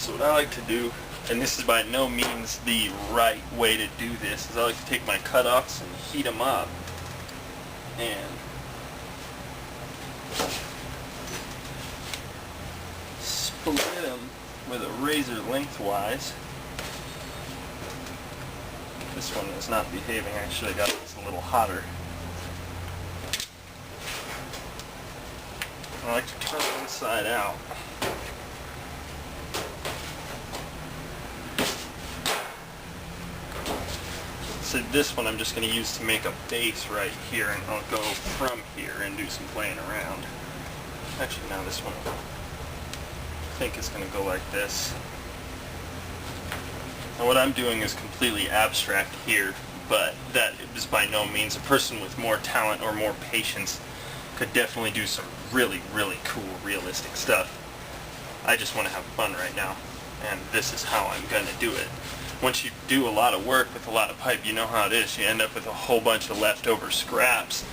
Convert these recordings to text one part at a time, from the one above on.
So what I like to do, and this is by no means the right way to do this, is I like to take my cutoffs and heat them up and split them with a razor lengthwise. This one is not behaving. I actually got this a little hotter. I like to turn it inside out. So this one I'm just going to use to make a base right here, and I'll go from here and do some playing around. Actually, now this one I think is going to go like this. Now what I'm doing is completely abstract here, but that is by no means. A person with more talent or more patience could definitely do some really, really cool, realistic stuff. I just want to have fun right now, and this is how I'm going to do it. Once you do a lot of work with a lot of pipe, you know how it is. You end up with a whole bunch of leftover scraps,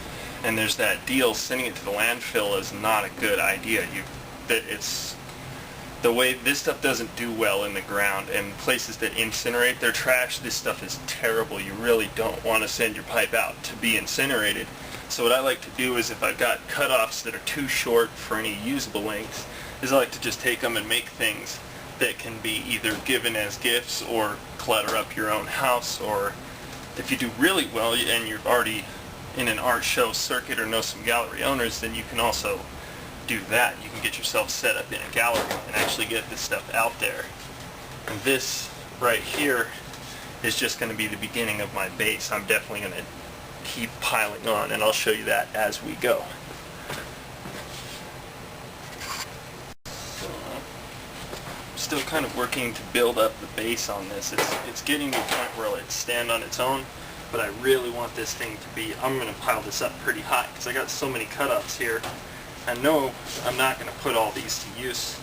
and there's that deal, sending it to the landfill is not a good idea. It's the way this stuff doesn't do well in the ground, and places that incinerate their trash, this stuff is terrible. You really don't want to send your pipe out to be incinerated. So what I like to do is, if I've got cutoffs that are too short for any usable lengths, is I like to just take them and make things that can be either given as gifts or clutter up your own house, or if you do really well and you're already in an art show circuit or know some gallery owners, then you can also do that. You can get yourself set up in a gallery and actually get this stuff out there. And this right here is just going to be the beginning of my base. I'm definitely going to keep piling on, and I'll show you that as we go. Still kind of working to build up the base on this. It's getting to the point where it'll stand on its own, but I really want this thing to be, I'm going to pile this up pretty high because I got so many cutoffs here. I know I'm not going to put all these to use.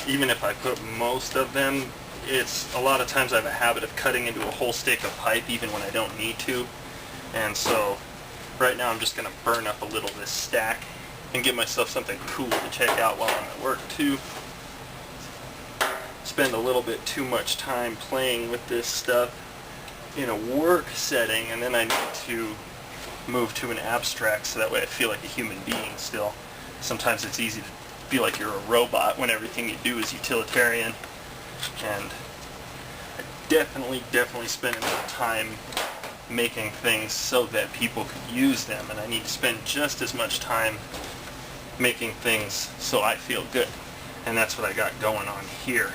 Even if I put most of them, it's a lot of times I have a habit of cutting into a whole stick of pipe even when I don't need to. And so right now I'm just going to burn up a little of this stack and give myself something cool to check out while I'm at work too. Spend a little bit too much time playing with this stuff in a work setting, and then I need to move to an abstract so that way I feel like a human being still. Sometimes it's easy to feel like you're a robot when everything you do is utilitarian, and I definitely spend enough time making things so that people could use them, and I need to spend just as much time making things so I feel good, and that's what I got going on here.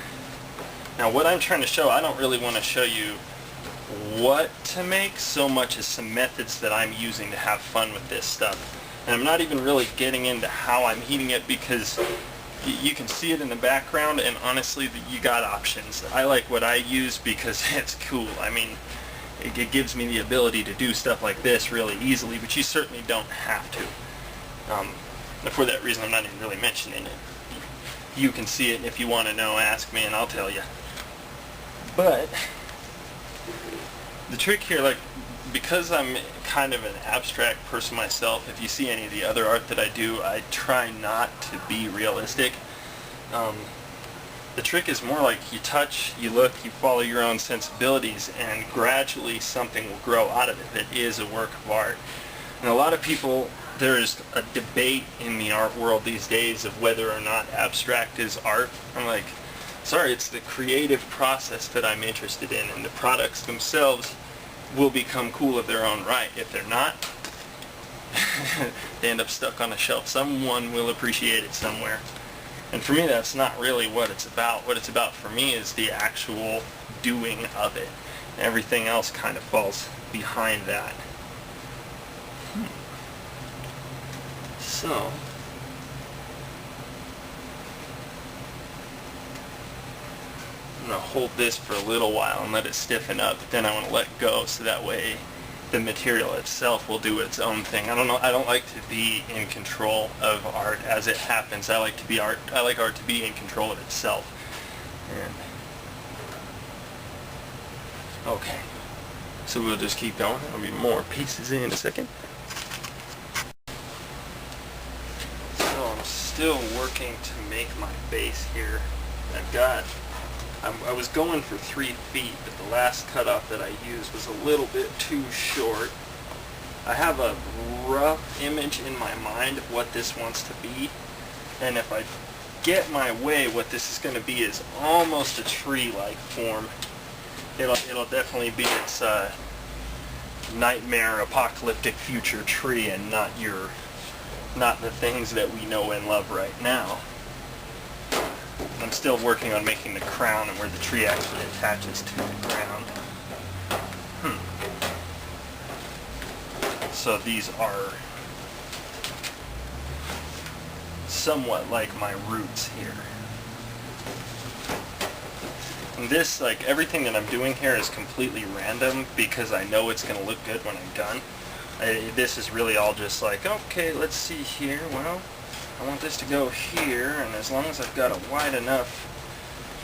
Now what I'm trying to show, I don't really want to show you what to make so much as some methods that I'm using to have fun with this stuff. And I'm not even really getting into how I'm heating it, because you can see it in the background, and honestly you got options. I like what I use because it's cool. I mean, it gives me the ability to do stuff like this really easily, but you certainly don't have to. For that reason I'm not even really mentioning it. You can see it, and if you want to know, ask me and I'll tell you. But the trick here, like, because I'm kind of an abstract person myself, if you see any of the other art that I do, I try not to be realistic. The trick is more like you touch, you look, you follow your own sensibilities, and gradually something will grow out of it that is a work of art. And a lot of people, there's a debate in the art world these days of whether or not abstract is art. I'm like, sorry, it's the creative process that I'm interested in, and the products themselves will become cool of their own right. If they're not, they end up stuck on a shelf. Someone will appreciate it somewhere. And for me, that's not really what it's about. What it's about for me is the actual doing of it. Everything else kind of falls behind that. So, I'm going to hold this for a little while and let it stiffen up, but then I want to let go so that way the material itself will do its own thing. I don't like to be in control of art as it happens. I like art to be in control of itself. And okay. So we'll just keep going. There'll be more pieces in a second. So I'm still working to make my base here. I was going for 3 feet, but the last cutoff that I used was a little bit too short. I have a rough image in my mind of what this wants to be, and if I get my way, what this is going to be is almost a tree-like form. It'll definitely be its nightmare apocalyptic future tree, and not the things that we know and love right now. I'm still working on making the crown and where the tree actually attaches to the ground. So these are somewhat like my roots here. And this, like everything that I'm doing here, is completely random because I know it's going to look good when I'm done. This is really all just like, okay, let's see here, well, I want this to go here, and as long as I've got a wide enough,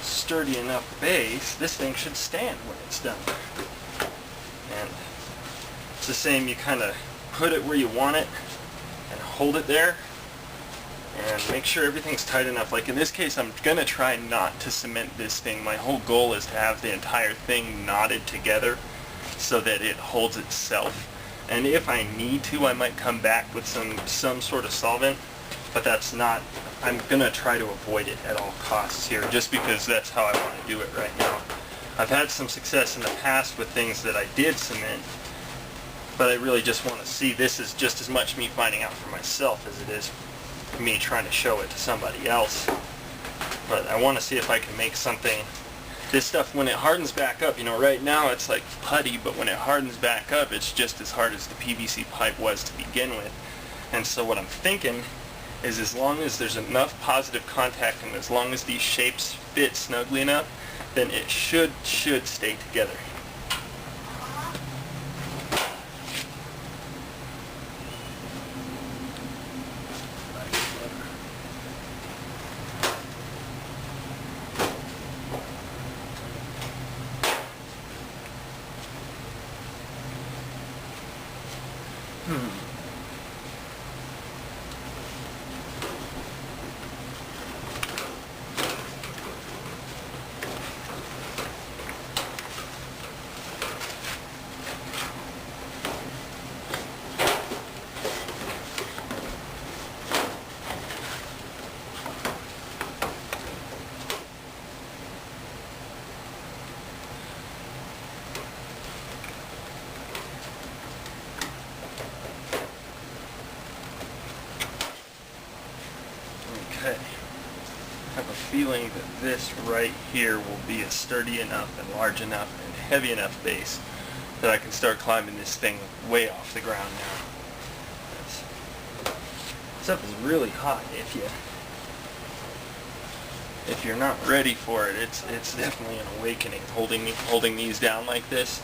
sturdy enough base, this thing should stand when it's done. And it's the same, you kind of put it where you want it and hold it there and make sure everything's tight enough. Like in this case, I'm going to try not to cement this thing. My whole goal is to have the entire thing knotted together so that it holds itself. And if I need to, I might come back with some sort of solvent, but that's not, I'm going to try to avoid it at all costs here, just because that's how I want to do it right now. I've had some success in the past with things that I did cement, but I really just want to see, this is just as much me finding out for myself as it is me trying to show it to somebody else. But I want to see if I can make something, this stuff when it hardens back up, you know, right now it's like putty, but when it hardens back up, it's just as hard as the PVC pipe was to begin with. And so what I'm thinking is, as long as there's enough positive contact and as long as these shapes fit snugly enough, then it should stay together. Okay. I have a feeling that this right here will be a sturdy enough and large enough and heavy enough base that I can start climbing this thing way off the ground now. This stuff is really hot. If you're not ready for it, it's definitely an awakening holding these down like this.